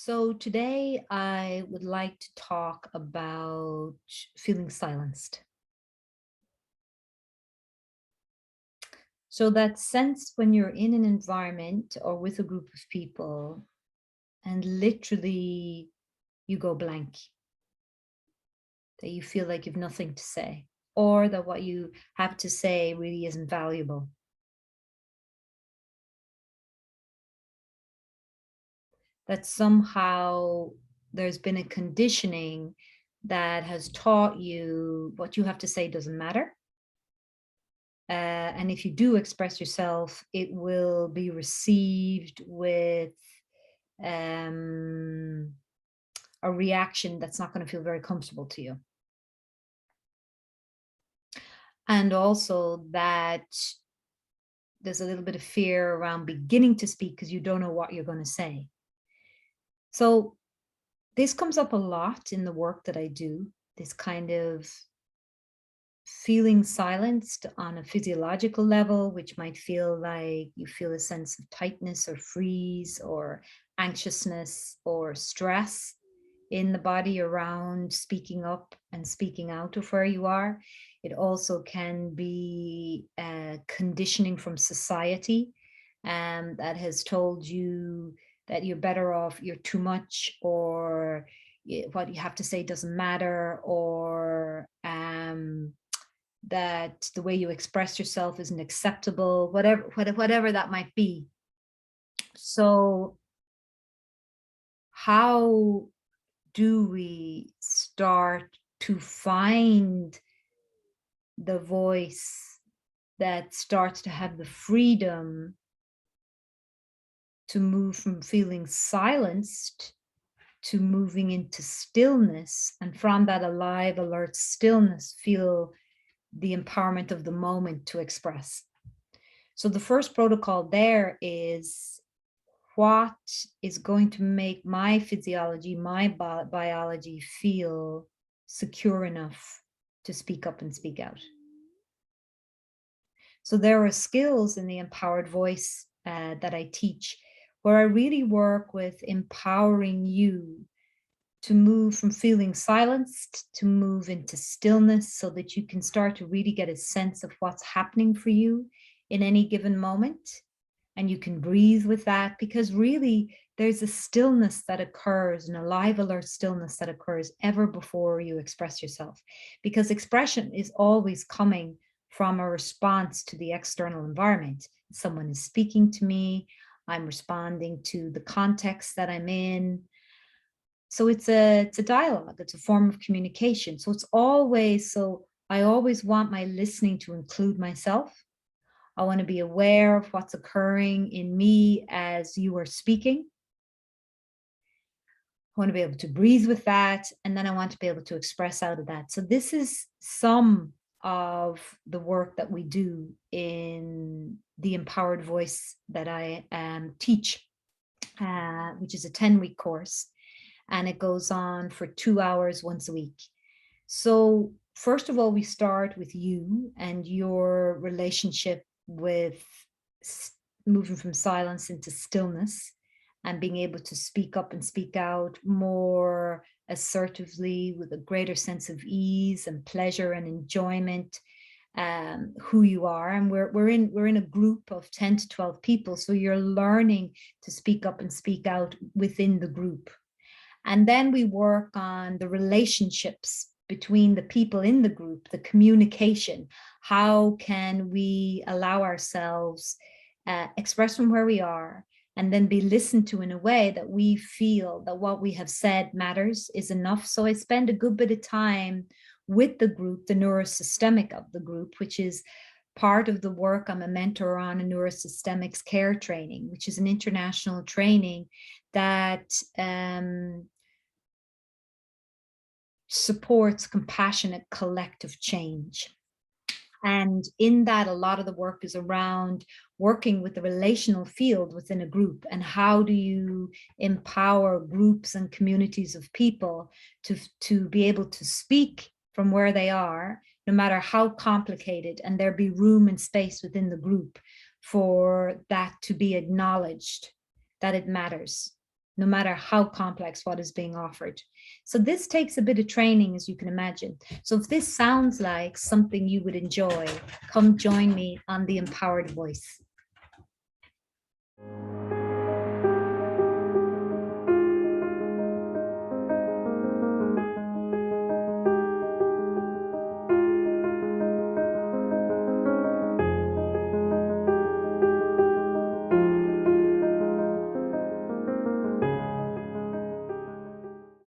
So today I would like to talk about feeling silenced. So that sense when you're in an environment or with a group of people and literally you go blank, that you feel like you've nothing to say, or that what you have to say really isn't valuable. That somehow there's been a conditioning that has taught you what you have to say doesn't matter. And if you do express yourself, it will be received with um, a reaction that's not going to feel very comfortable to you. And also that there's a little bit of fear around beginning to speak because you don't know what you're going to say. So this comes up a lot in the work that I do, this kind of feeling silenced on a physiological level, which might feel like you feel a sense of tightness or freeze or anxiousness or stress in the body around speaking up and speaking out of where you are. It also can be conditioning from society that has told you that you're better off, you're too much, or what you have to say doesn't matter, or that the way you express yourself isn't acceptable, whatever that might be. So how do we start to find the voice that starts to have the freedom to move from feeling silenced to moving into stillness, and from that alive, alert stillness, feel the empowerment of the moment to express? So the first protocol there is, what is going to make my physiology, my biology feel secure enough to speak up and speak out? So there are skills in the empowered voice that I teach, where I really work with empowering you to move from feeling silenced to move into stillness, so that you can start to really get a sense of what's happening for you in any given moment. And you can breathe with that, because really there's a stillness that occurs, an alive, alert stillness that occurs ever before you express yourself, because expression is always coming from a response to the external environment. Someone is speaking to me, I'm responding to the context that I'm in. So it's a dialogue, it's a form of communication. So it's always, so I always want my listening to include myself. I want to be aware of what's occurring in me as you are speaking. I want to be able to breathe with that, and then I want to be able to express out of that. So this is some of the work that we do in the empowered voice that I teach, which is a 10-week course, and it goes on for 2 hours once a week. So first of all, we start with you and your relationship with moving from silence into stillness, and being able to speak up and speak out more assertively with a greater sense of ease and pleasure and enjoyment, who you are. And we're in a group of 10 to 12 people, so you're learning to speak up and speak out within the group. And then we work on the relationships between the people in the group, the communication. How can we allow ourselves express from where we are, and then be listened to in a way that we feel that what we have said matters, is enough? So I spend a good bit of time with the group, the neurosystemic of the group, which is part of the work. I'm a mentor on a neurosystemics care training, which is an international training that supports compassionate collective change. And in that, a lot of the work is around working with the relational field within a group, and how do you empower groups and communities of people to be able to speak from where they are, no matter how complicated, and there be room and space within the group for that to be acknowledged, that it matters. no matter how complex what is being offered. So this takes a bit of training, as you can imagine. So if this sounds like something you would enjoy, come join me on the Empowered Voice.